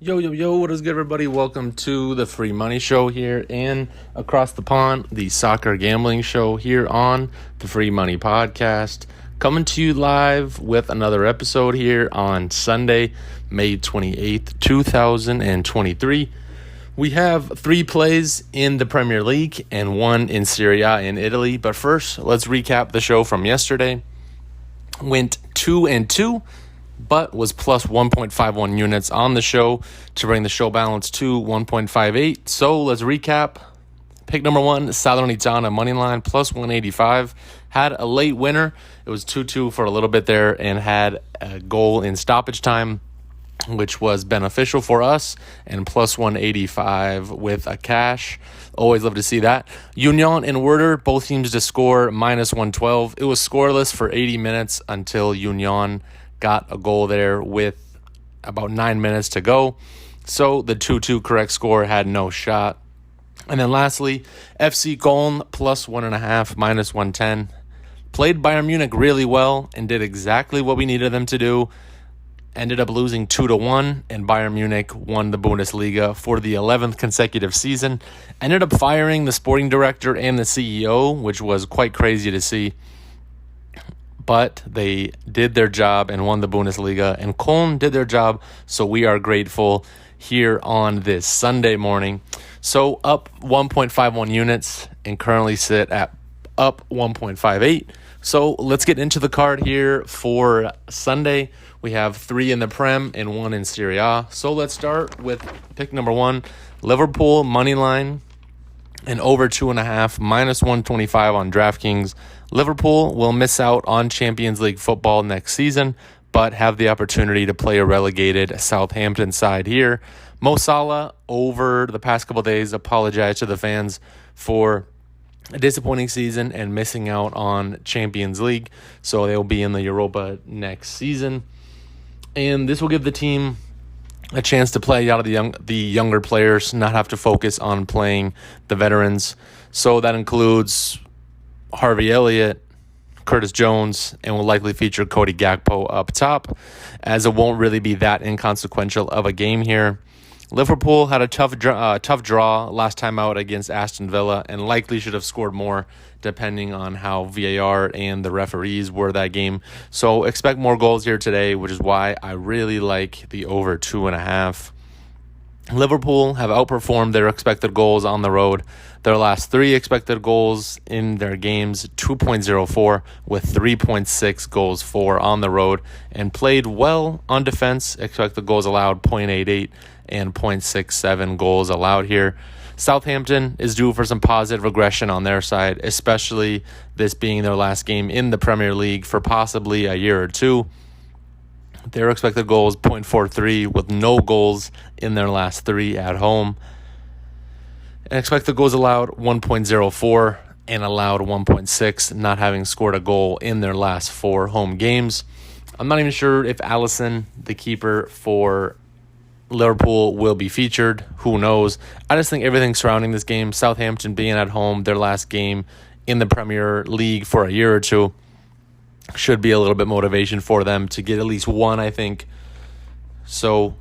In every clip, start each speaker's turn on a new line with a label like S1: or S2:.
S1: Yo, yo, yo, what is good, everybody? Welcome to the Free Money Show here and across the pond, the soccer gambling show here on the Free Money Podcast. Coming to you live with another episode here on Sunday, May 28th, 2023. We have 3 plays in the Premier League and 1 in Serie A in Italy. But first, let's recap the show from yesterday. Went 2-2. But was plus 1.51 units on the show to bring the show balance to 1.58. So let's recap. Pick number 1, Salernitana moneyline plus 185. Had a late winner. It was 2-2 for a little bit there and had a goal in stoppage time, which was beneficial for us, and plus 185 with a cash. Always love to see that. Union and Werder, both teams to score, minus 112. It was scoreless for 80 minutes until Union got a goal there with about 9 minutes to go. So the 2-2 correct score had no shot. And then lastly, FC Köln plus 1.5, minus 110. Played Bayern Munich really well and did exactly what we needed them to do. Ended up losing 2-1, and Bayern Munich won the Bundesliga for the 11th consecutive season. Ended up firing the sporting director and the CEO, which was quite crazy to see. But they did their job and won the Bundesliga, and Köln did their job, so we are grateful here on this Sunday morning. So up 1.51 units and currently sit at up 1.58. So let's get into the card here for Sunday. We have 3 in the Prem and 1 in Serie A. So let's start with pick number 1, Liverpool moneyline and over 2.5, minus 125 on DraftKings. Liverpool will miss out on Champions League football next season, but have the opportunity to play a relegated Southampton side here. Mo Salah, over the past couple days, apologized to the fans for a disappointing season and missing out on Champions League, so they will be in the Europa next season. And this will give the team a chance to play out of the younger players, not have to focus on playing the veterans. So that includes Harvey Elliott, Curtis Jones, and will likely feature Cody Gakpo up top, as it won't really be that inconsequential of a game here. Liverpool had a tough draw last time out against Aston Villa and likely should have scored more depending on how VAR and the referees were that game. So expect more goals here today, which is why I really like the over 2.5. Liverpool have outperformed their expected goals on the road. Their last 3 expected goals in their games, 2.04 with 3.6 goals for on the road, and played well on defense. Expected goals allowed 0.88 and 0.67 goals allowed here. Southampton is due for some positive regression on their side, especially this being their last game in the Premier League for possibly a year or two. Their expected goals 0.43 with no goals in their last 3 at home. And expected goals allowed 1.04 and allowed 1.6, not having scored a goal in their last 4 home games. I'm not even sure if Alisson, the keeper for Liverpool, will be featured. Who knows? I just think everything surrounding this game, Southampton being at home, their last game in the Premier League for a year or two, should be a little bit motivation for them to get at least 1, I think. So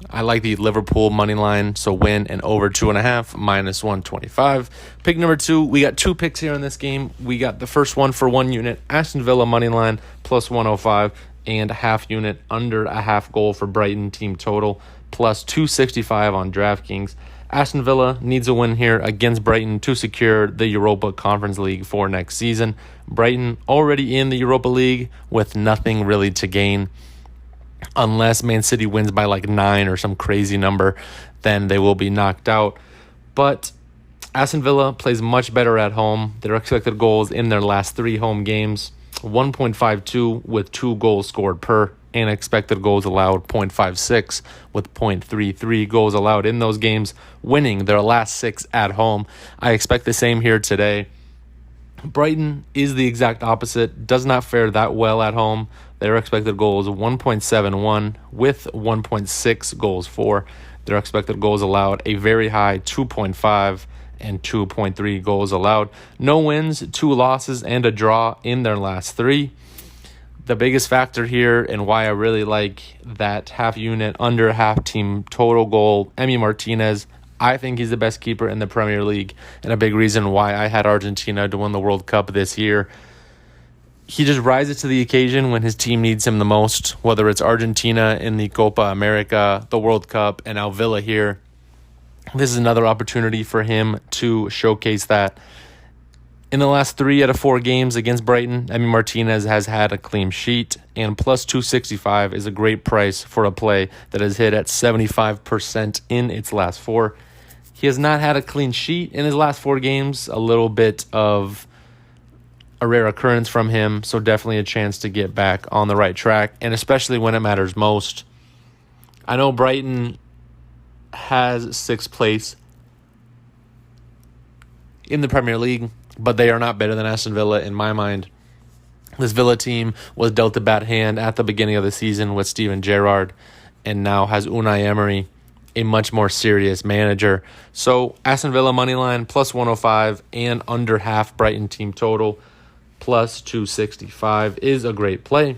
S1: I like the Liverpool money line, so win and over 2.5, minus 125. Pick number 2, we got 2 picks here in this game. We got the first one for 1 unit, Aston Villa money line, plus 105, and a half unit under a half goal for Brighton team total, plus 265 on DraftKings. Aston Villa needs a win here against Brighton to secure the Europa Conference League for next season. Brighton already in the Europa League with nothing really to gain. Unless Man City wins by like 9 or some crazy number, then they will be knocked out. But Aston Villa plays much better at home. Their expected goals in their last 3 home games, 1.52 with 2 goals scored per, and expected goals allowed 0.56 with 0.33 goals allowed in those games, winning their last 6 at home. I expect the same here today. Brighton is the exact opposite, does not fare that well at home. Their expected goals 1.71 with 1.6 goals for. Their expected goals allowed a very high 2.5 and 2.3 goals allowed. No wins, 2 losses, and a draw in their last 3. The biggest factor here and why I really like that half unit under half team total goal, Emi Martinez. I think he's the best keeper in the Premier League, and a big reason why I had Argentina to win the World Cup this year. He just rises to the occasion when his team needs him the most, whether it's Argentina in the Copa America, the World Cup, and now Villa here. This is another opportunity for him to showcase that. In the last 3 out of 4 games against Brighton, Emi Martinez has had a clean sheet, and plus 265 is a great price for a play that has hit at 75% in its last 4. He has not had a clean sheet in his last 4 games, a little bit of a rare occurrence from him, so definitely a chance to get back on the right track, and especially when it matters most. I know Brighton has 6th place in the Premier League, but they are not better than Aston Villa in my mind. This Villa team was dealt a bad hand at the beginning of the season with Steven Gerrard, and now has Unai Emery, a much more serious manager. So Aston Villa moneyline plus 105 and under half Brighton team total plus 265 is a great play.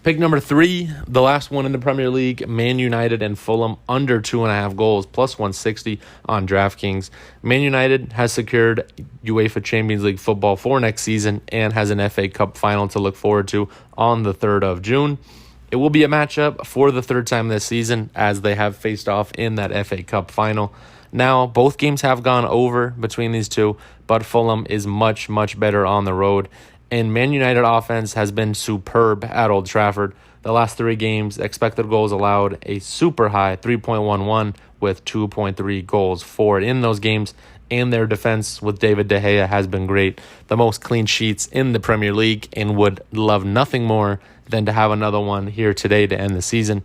S1: Pick number 3, the last one in the Premier League, Man United and Fulham under 2.5 goals, plus 160 on DraftKings. Man United has secured UEFA Champions League football for next season and has an FA Cup final to look forward to on the 3rd of June. It will be a matchup for the 3rd time this season as they have faced off in that FA Cup final. Now, both games have gone over between these two, but Fulham is much, much better on the road. And Man United offense has been superb at Old Trafford. The last 3 games, expected goals allowed a super high 3.11 with 2.3 goals for in those games. And their defense with David De Gea has been great. The most clean sheets in the Premier League, and would love nothing more than to have another one here today to end the season.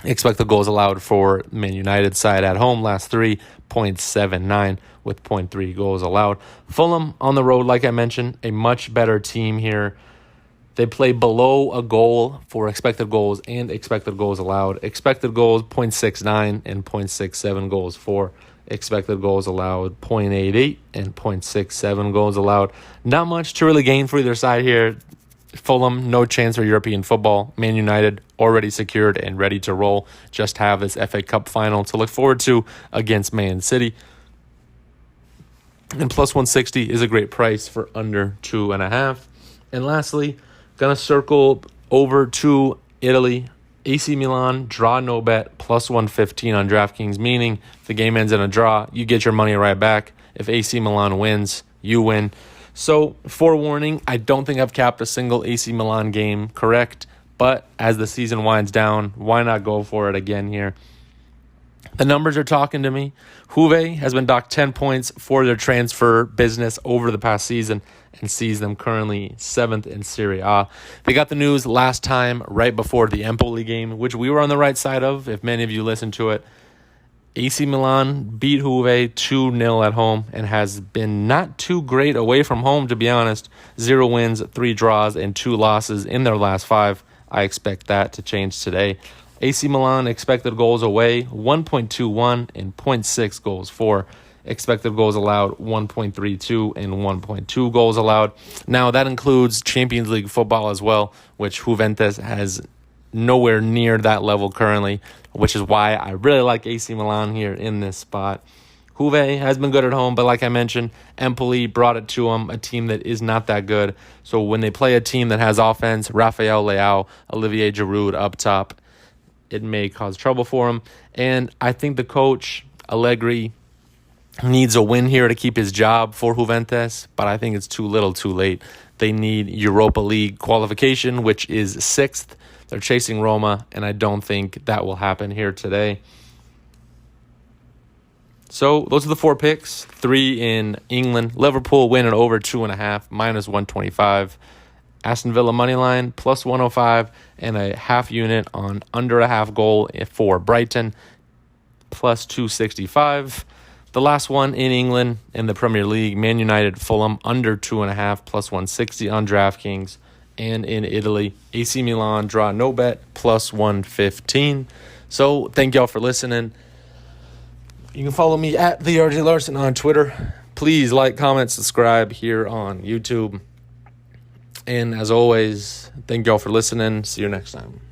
S1: Expected goals allowed for Man United side at home last 3, 0.79 with 0.3 goals allowed. Fulham on the road, like I mentioned, a much better team here. They play below a goal for expected goals and expected goals allowed. Expected goals 0.69 and 0.67 goals for. Expected goals allowed 0.88 and 0.67 goals allowed. Not much to really gain for either side here. Fulham, no chance for European football. Man United, already secured and ready to roll. Just have this FA Cup final to look forward to against Man City. And plus 160 is a great price for under 2.5. And lastly, going to circle over to Italy. AC Milan, draw no bet, plus 115 on DraftKings, meaning if the game ends in a draw, you get your money right back. If AC Milan wins, you win. So, forewarning, I don't think I've capped a single AC Milan game correct, but as the season winds down, why not go for it again here? The numbers are talking to me. Juve has been docked 10 points for their transfer business over the past season and sees them currently 7th in Serie A. They got the news last time right before the Empoli game, which we were on the right side of, if many of you listened to it. AC Milan beat Juve 2-0 at home and has been not too great away from home, to be honest. 0 wins, 3 draws, and 2 losses in their last 5. I expect that to change today. AC Milan expected goals away, 1.21 and 0.6 goals for. Expected goals allowed, 1.32 and 1.2 goals allowed. Now, that includes Champions League football as well, which Juventus has nowhere near that level currently, which is why I really like AC Milan here in this spot. Juve has been good at home, but like I mentioned, Empoli brought it to them, a team that is not that good. So when they play a team that has offense, Rafael Leao, Olivier Giroud up top, it may cause trouble for him. And I think the coach, Allegri, needs a win here to keep his job for Juventus, but I think it's too little too late. They need Europa League qualification, which is 6th. They're chasing Roma, and I don't think that will happen here today. So those are the 4 picks. 3 in England. Liverpool win and over 2.5, minus 125. Aston Villa moneyline, plus 105, and a half unit on under a half goal for Brighton, plus 265. The last one in England in the Premier League, Man United, Fulham, under 2.5, plus 160 on DraftKings. And in Italy, AC Milan, draw no bet, plus 115. So thank y'all for listening. You can follow me at the RJ Larson on Twitter. Please like, comment, subscribe here on YouTube. And as always, thank y'all for listening. See you next time.